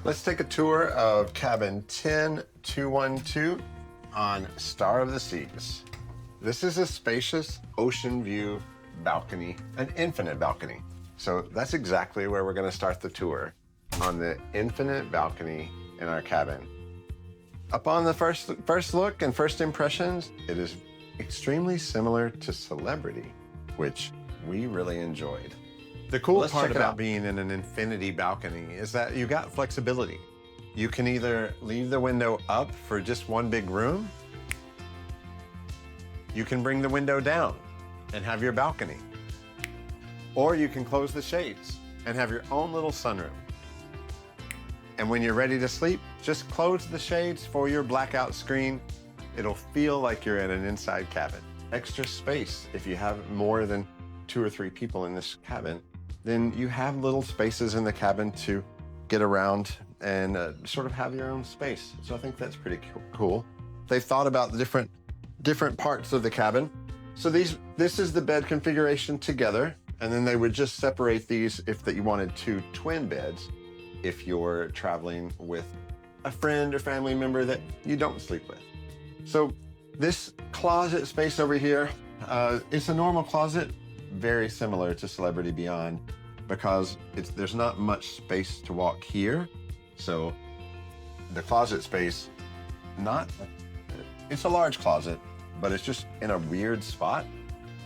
Let's take a tour of cabin 10212 on Star of the Seas. This is a spacious ocean view balcony, an infinite balcony. So that's exactly where we're going to start the tour, on the infinite balcony in our cabin. Upon the first look and first impressions, it is extremely similar to Celebrity, which we really enjoyed. The cool part about being in an infinity balcony is that you got flexibility. You can either leave the window up for just one big room. You can bring the window down and have your balcony. Or you can close the shades and have your own little sunroom. And when you're ready to sleep, just close the shades for your blackout screen. It'll feel like you're in an inside cabin. Extra space. If you have more than 2 or 3 people in this cabin, then you have little spaces in the cabin to get around and sort of have your own space. So I think that's pretty cool. They've thought about the different parts of the cabin. So this is the bed configuration together, and then they would just separate these if that you wanted 2 twin beds if you're traveling with a friend or family member that you don't sleep with. So this closet space over here, it's a normal closet, very similar to Celebrity Beyond, because there's not much space to walk here. So the closet space, it's a large closet, but it's just in a weird spot.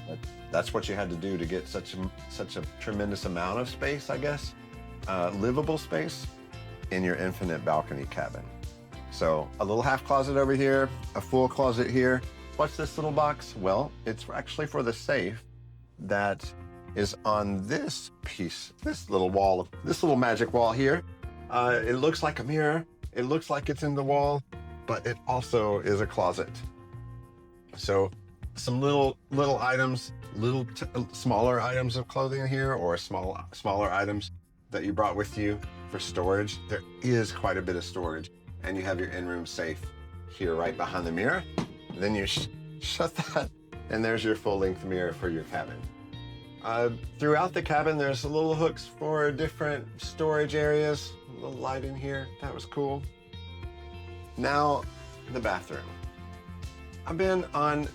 But that's what you had to do to get such a tremendous amount of space, I guess. Livable space in your infinite balcony cabin. So a little half closet over here, a full closet here. What's this little box? Well, it's actually for the safe that is on this piece, this little wall, this little magic wall here. It looks like a mirror. It looks like it's in the wall, but it also is a closet. So some little items, smaller items of clothing here, or smaller items that you brought with you for storage. There is quite a bit of storage, and you have your in-room safe here right behind the mirror. And then you shut that, and there's your full-length mirror for your cabin. Throughout the cabin, there's little hooks for different storage areas. A little light in here, that was cool. Now, the bathroom. I've been on,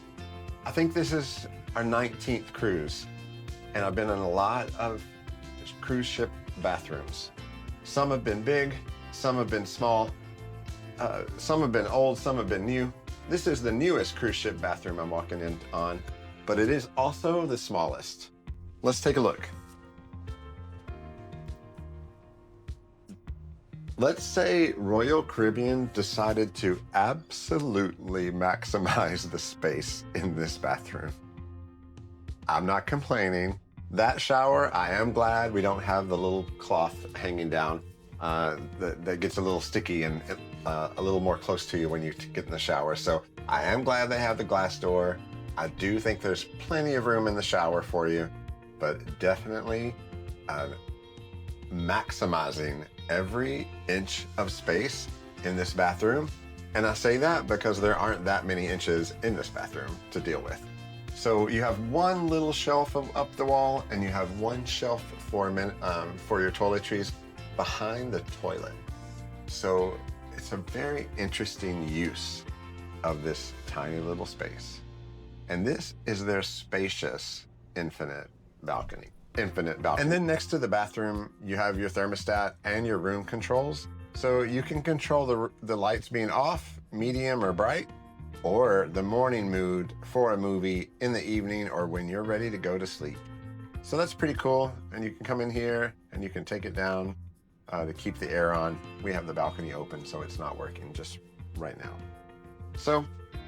I think this is our 19th cruise, and I've been in a lot of cruise ship bathrooms. Some have been big, some have been small, some have been old, some have been new. This is the newest cruise ship bathroom I'm walking in on, but it is also the smallest. Let's take a look. Let's say Royal Caribbean decided to absolutely maximize the space in this bathroom. I'm not complaining. That shower, I am glad we don't have the little cloth hanging down that gets a little sticky and a little more close to you when you get in the shower. So I am glad they have the glass door. I do think there's plenty of room in the shower for you, but definitely maximizing every inch of space in this bathroom. And I say that because there aren't that many inches in this bathroom to deal with. So you have one little shelf up the wall, and you have one shelf for your toiletries behind the toilet. So it's a very interesting use of this tiny little space. And this is their spacious infinite balcony. And then next to the bathroom, you have your thermostat and your room controls. So you can control the lights being off, medium, or bright, or the morning mood for a movie in the evening or when you're ready to go to sleep. So that's pretty cool. And you can come in here and you can take it down to keep the air on. We have the balcony open, so it's not working just right now. So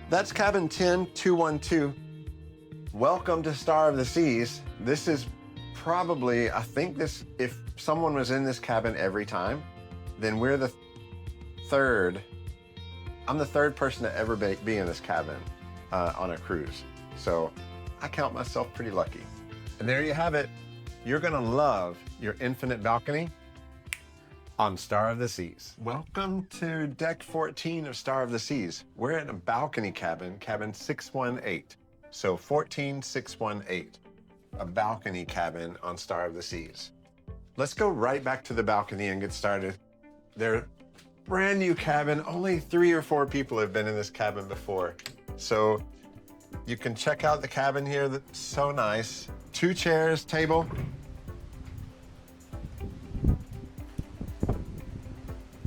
that's cabin 10212. Welcome to Star of the Seas. This is probably, I think this, if someone was in this cabin every time, then we're the third. I'm the third person to ever be in this cabin on a cruise. So I count myself pretty lucky. And there you have it. You're gonna love your infinite balcony on Star of the Seas. Welcome to deck 14 of Star of the Seas. We're in a balcony cabin, cabin 618. So 14618. a balcony cabin on Star of the Seas. Let's go right back to the balcony and get started. They're brand new cabin. Only 3 or 4 people have been in this cabin before. So you can check out the cabin here. That's so nice. 2 chairs, table.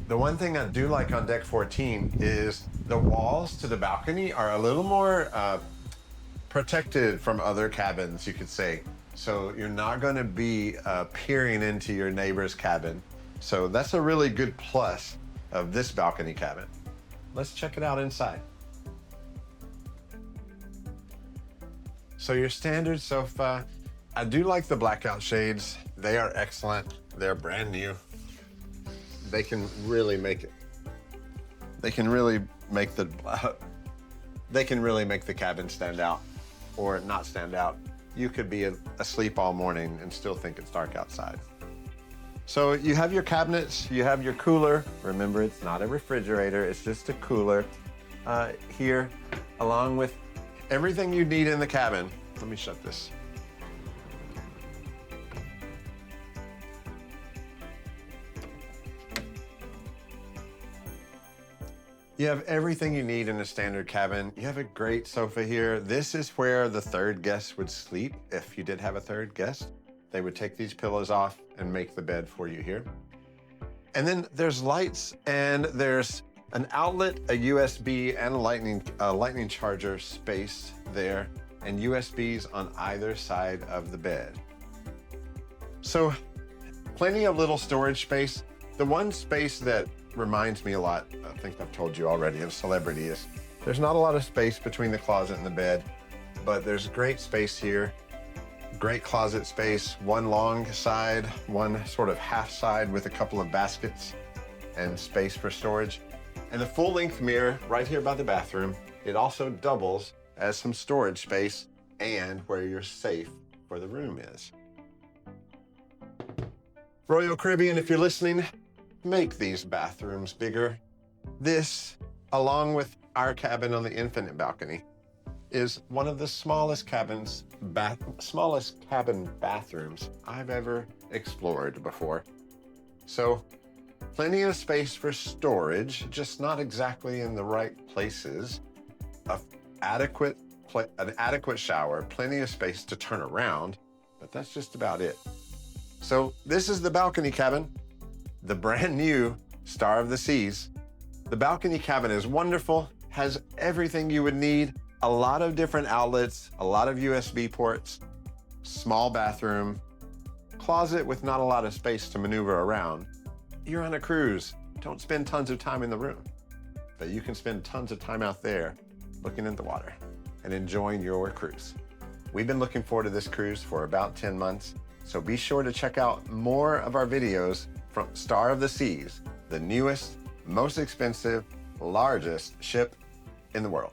The one thing I do like on deck 14 is the walls to the balcony are a little more protected from other cabins, you could say. So you're not gonna be peering into your neighbor's cabin. So that's a really good plus of this balcony cabin. Let's check it out inside. So your standard sofa, I do like the blackout shades. They are excellent. They're brand new. They can really make it. They can really make the cabin stand out or not stand out. You could be asleep all morning and still think it's dark outside. So you have your cabinets, you have your cooler. Remember, it's not a refrigerator, it's just a cooler here, along with everything you need in the cabin. Let me shut this. You have everything you need in a standard cabin. You have a great sofa here. This is where the 3rd guest would sleep. If you did have a 3rd guest, they would take these pillows off and make the bed for you here. And then there's lights and there's an outlet, a USB, and a lightning charger space there, and USBs on either side of the bed. So plenty of little storage space. The one space that reminds me a lot, I think I've told you already, of Celebrity is there's not a lot of space between the closet and the bed, but there's great space here. Great closet space, one long side, one sort of half side with a couple of baskets and space for storage. And the full-length mirror right here by the bathroom. It also doubles as some storage space and where your safe for the room is. Royal Caribbean, if you're listening, make these bathrooms bigger. This, along with our cabin on the infinite balcony, is one of the smallest cabin bathrooms I've ever explored before. So plenty of space for storage, just not exactly in the right places. An adequate shower, plenty of space to turn around, but that's just about it. So this is the balcony cabin, the brand new Star of the Seas. The balcony cabin is wonderful, has everything you would need, a lot of different outlets, a lot of USB ports, small bathroom, closet with not a lot of space to maneuver around. You're on a cruise. Don't spend tons of time in the room, but you can spend tons of time out there looking at the water and enjoying your cruise. We've been looking forward to this cruise for about 10 months, so be sure to check out more of our videos from Star of the Seas, the newest, most expensive, largest ship in the world.